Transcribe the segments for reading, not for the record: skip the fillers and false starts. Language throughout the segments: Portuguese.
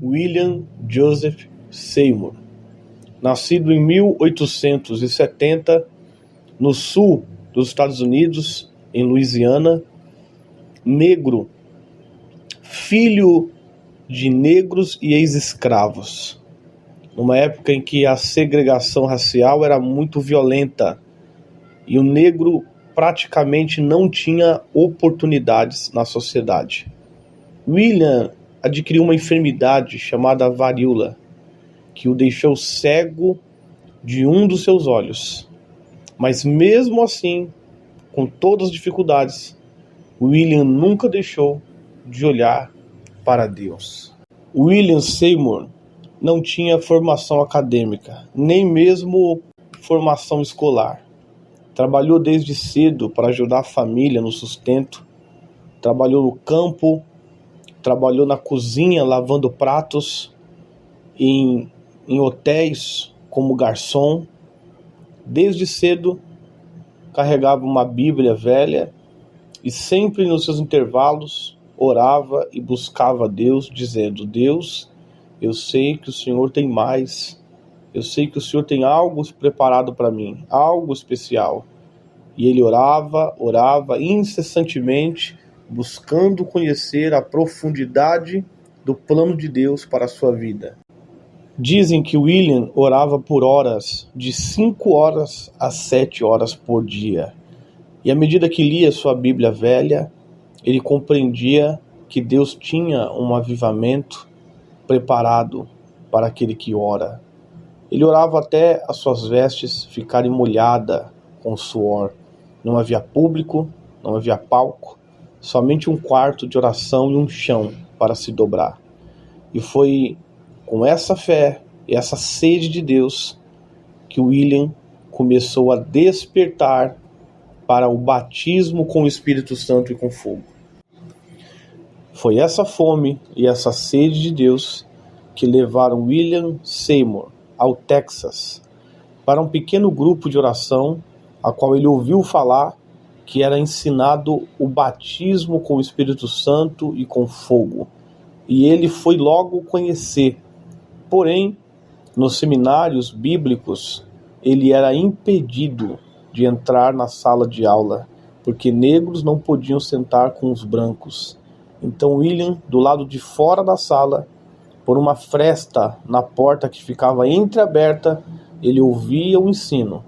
William Joseph Seymour, nascido em 1870 no sul dos Estados Unidos, em Louisiana, negro, filho de negros e ex-escravos, numa época em que a segregação racial era muito violenta e o negro praticamente não tinha oportunidades na sociedade. William adquiriu uma enfermidade chamada varíola, que o deixou cego de um dos seus olhos. Mas mesmo assim, com todas as dificuldades, William nunca deixou de olhar para Deus. William Seymour não tinha formação acadêmica, nem mesmo formação escolar. Trabalhou desde cedo para ajudar a família no sustento, trabalhou no campo, trabalhou na cozinha lavando pratos, em hotéis como garçom. Desde cedo carregava uma Bíblia velha e sempre nos seus intervalos orava e buscava Deus, dizendo: Deus, eu sei que o Senhor tem mais, eu sei que o Senhor tem algo preparado para mim, algo especial. E ele orava incessantemente, buscando conhecer a profundidade do plano de Deus para a sua vida. Dizem que William orava por horas, de 5 horas a 7 horas por dia. E à medida que lia sua Bíblia velha, ele compreendia que Deus tinha um avivamento preparado para aquele que ora. Ele orava até as suas vestes ficarem molhadas com suor. Não havia público, não havia palco, somente um quarto de oração e um chão para se dobrar. E foi com essa fé e essa sede de Deus que William começou a despertar para o batismo com o Espírito Santo e com fogo. Foi essa fome e essa sede de Deus que levaram William Seymour ao Texas para um pequeno grupo de oração, a qual ele ouviu falar que era ensinado o batismo com o Espírito Santo e com fogo. E ele foi logo conhecer. Porém, nos seminários bíblicos, ele era impedido de entrar na sala de aula, porque negros não podiam sentar com os brancos. Então William, do lado de fora da sala, por uma fresta na porta que ficava entreaberta, ele ouvia o ensino,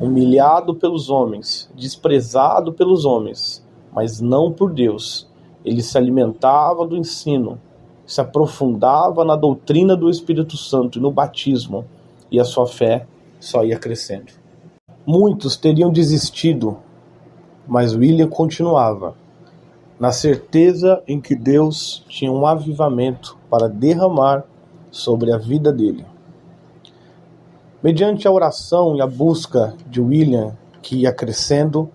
humilhado pelos homens, desprezado pelos homens, mas não por Deus. Ele se alimentava do ensino, se aprofundava na doutrina do Espírito Santo e no batismo, e a sua fé só ia crescendo. Muitos teriam desistido, mas William continuava, na certeza em que Deus tinha um avivamento para derramar sobre a vida dele. Mediante a oração e a busca de William, que ia crescendo,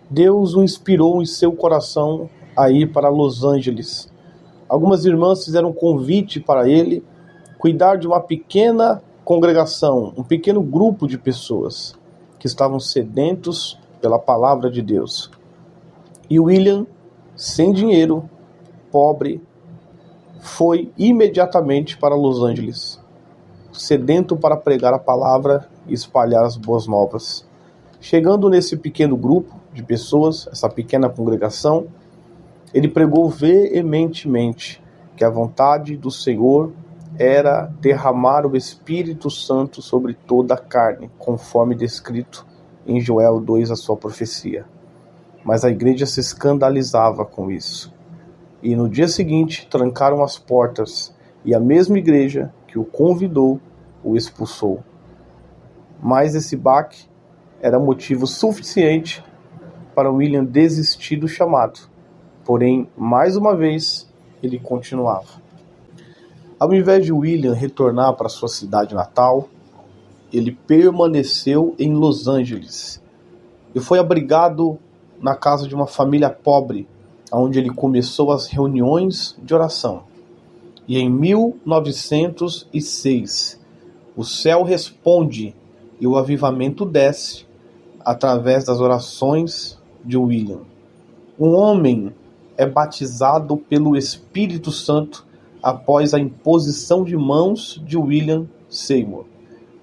Deus o inspirou em seu coração a ir para Los Angeles. Algumas irmãs fizeram um convite para ele cuidar de uma pequena congregação, um pequeno grupo de pessoas que estavam sedentos pela palavra de Deus. E William, sem dinheiro, pobre, foi imediatamente para Los Angeles, sedento para pregar a palavra e espalhar as boas novas. Chegando nesse pequeno grupo de pessoas, essa pequena congregação, ele pregou veementemente que a vontade do Senhor era derramar o Espírito Santo sobre toda a carne, conforme descrito em Joel 2, a sua profecia. Mas a igreja se escandalizava com isso. E no dia seguinte trancaram as portas, e a mesma igreja que o convidou o expulsou. Mas esse baque era motivo suficiente para William desistir do chamado. Porém, mais uma vez, ele continuava. Ao invés de William retornar para sua cidade natal, ele permaneceu em Los Angeles e foi abrigado na casa de uma família pobre, onde ele começou as reuniões de oração. E em 1906, o céu responde e o avivamento desce através das orações de William. Um homem é batizado pelo Espírito Santo após a imposição de mãos de William Seymour.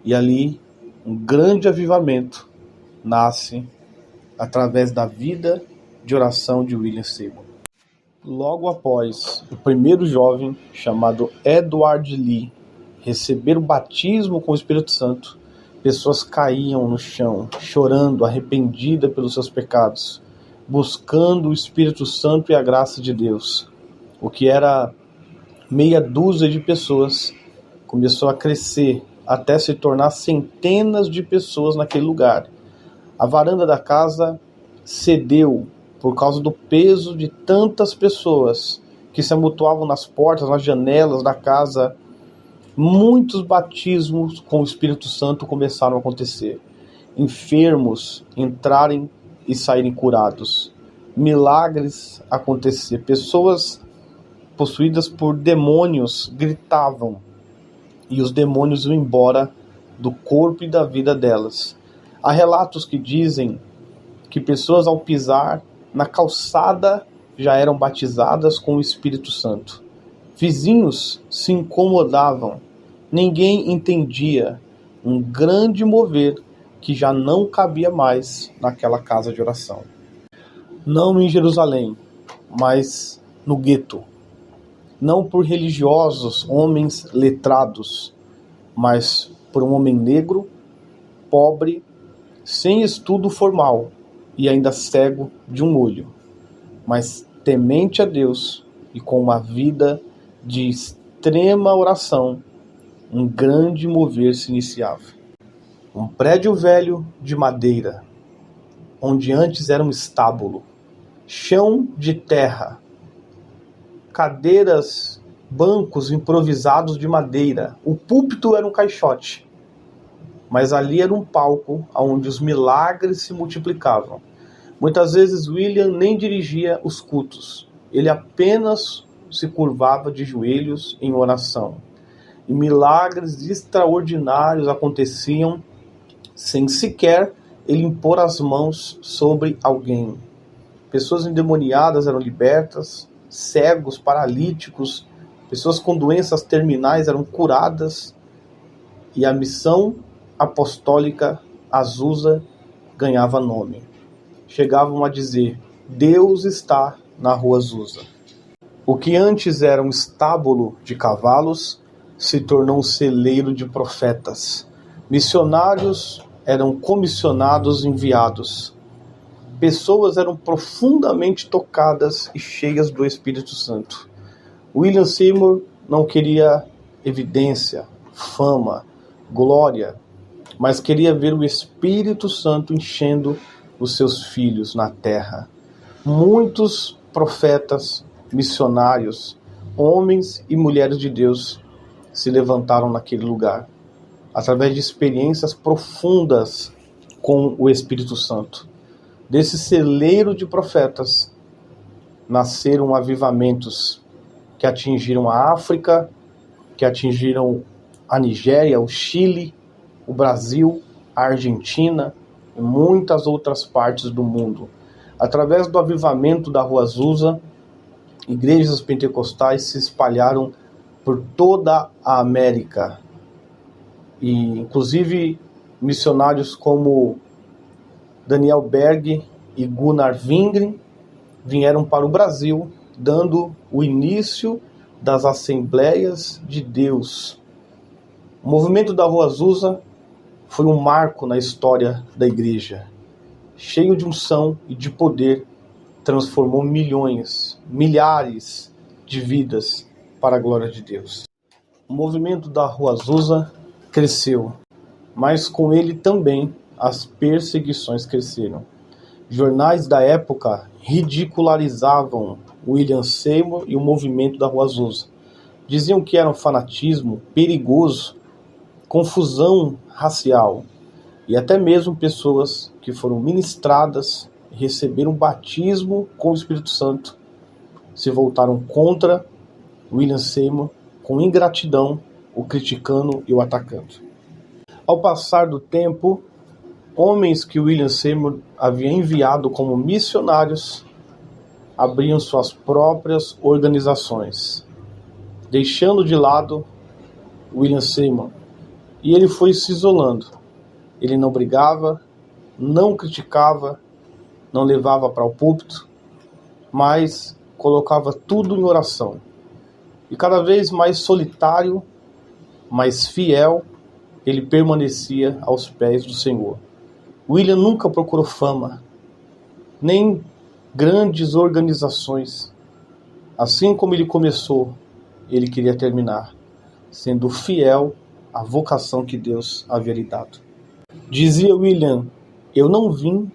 E ali um grande avivamento nasce através da vida de oração de William Seymour. Logo após o primeiro jovem, chamado Edward Lee, receber o batismo com o Espírito Santo, pessoas caíam no chão, chorando, arrependidas pelos seus pecados, buscando o Espírito Santo e a graça de Deus. O que era meia dúzia de pessoas começou a crescer até se tornar centenas de pessoas naquele lugar. A varanda da casa cedeu por causa do peso de tantas pessoas que se amontoavam nas portas, nas janelas da casa. Muitos batismos com o Espírito Santo começaram a acontecer. Enfermos entrarem e saírem curados. Milagres acontecer. Pessoas possuídas por demônios gritavam e os demônios iam embora do corpo e da vida delas. Há relatos que dizem que pessoas ao pisar na calçada já eram batizadas com o Espírito Santo. Vizinhos se incomodavam. Ninguém entendia um grande mover que já não cabia mais naquela casa de oração. Não em Jerusalém, mas no gueto. Não por religiosos, homens letrados, mas por um homem negro, pobre, sem estudo formal e ainda cego de um olho, mas temente a Deus e com uma vida de extrema oração, um grande mover se iniciava. Um prédio velho de madeira, onde antes era um estábulo, chão de terra, cadeiras, bancos improvisados de madeira. O púlpito era um caixote, mas ali era um palco onde os milagres se multiplicavam. Muitas vezes William nem dirigia os cultos, ele apenas se curvava de joelhos em oração. E milagres extraordinários aconteciam sem sequer ele impor as mãos sobre alguém. Pessoas endemoniadas eram libertas, cegos, paralíticos, pessoas com doenças terminais eram curadas, e a missão apostólica Azusa ganhava nome. Chegavam a dizer: Deus está na rua Azusa. O que antes era um estábulo de cavalos se tornou um celeiro de profetas. Missionários eram comissionados e enviados. Pessoas eram profundamente tocadas e cheias do Espírito Santo. William Seymour não queria evidência, fama, glória, mas queria ver o Espírito Santo enchendo os seus filhos na terra. Muitos profetas, missionários, homens e mulheres de Deus se levantaram naquele lugar, através de experiências profundas com o Espírito Santo. Desse celeiro de profetas nasceram avivamentos que atingiram a África, que atingiram a Nigéria, o Chile, o Brasil, a Argentina e muitas outras partes do mundo. Através do avivamento da Rua Azusa, igrejas pentecostais se espalharam por toda a América. E, inclusive, missionários como Daniel Berg e Gunnar Wingren vieram para o Brasil, dando o início das Assembleias de Deus. O movimento da Rua Azusa foi um marco na história da igreja. Cheio de unção e de poder, transformou milhões, milhares de vidas para a glória de Deus. O movimento da Rua Azusa cresceu, mas com ele também as perseguições cresceram. Jornais da época ridicularizavam William Seymour e o movimento da Rua Azusa. Diziam que era um fanatismo perigoso, confusão racial, e até mesmo pessoas que foram ministradas e receberam batismo com o Espírito Santo se voltaram contra William Seymour com ingratidão, o criticando e o atacando. Ao passar do tempo, homens que William Seymour havia enviado como missionários abriam suas próprias organizações. deixando de lado William Seymour. E ele foi se isolando. Ele não brigava, não criticava, não levava para o púlpito, mas colocava tudo em oração. E cada vez mais solitário, mais fiel, ele permanecia aos pés do Senhor. William nunca procurou fama, nem grandes organizações. Assim como ele começou, ele queria terminar, sendo fiel à vocação que Deus havia lhe dado. Dizia William: eu não vim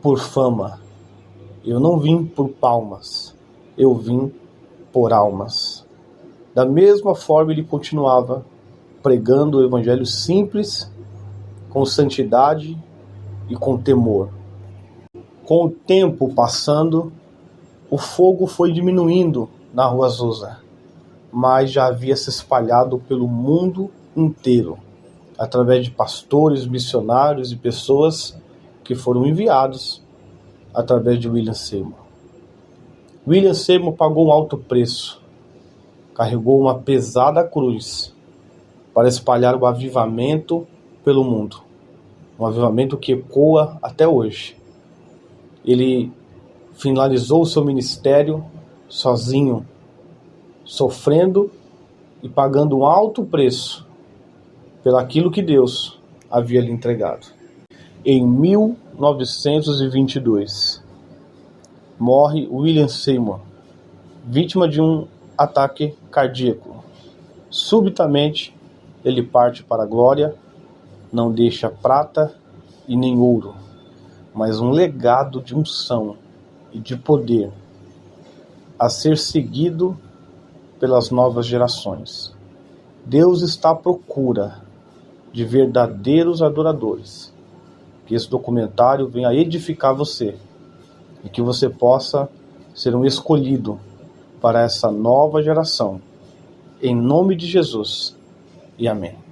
por fama, eu não vim por palmas, eu vim por almas. Da mesma forma, ele continuava pregando o evangelho simples, com santidade e com temor. Com o tempo passando, o fogo foi diminuindo na Rua Azusa, mas já havia se espalhado pelo mundo inteiro, através de pastores, missionários e pessoas que foram enviados através de William Seymour. William Seymour pagou um alto preço, carregou uma pesada cruz para espalhar o avivamento pelo mundo, um avivamento que ecoa até hoje. Ele finalizou o seu ministério sozinho, sofrendo e pagando um alto preço pelaquilo que Deus havia lhe entregado. Em 1922, morre William Seymour, vítima de um ataque cardíaco. Subitamente, ele parte para a glória, não deixa prata e nem ouro, mas um legado de unção e de poder a ser seguido pelas novas gerações. Deus está à procura de verdadeiros adoradores. Que esse documentário venha edificar você e que você possa ser um escolhido para essa nova geração. Em nome de Jesus. E amém.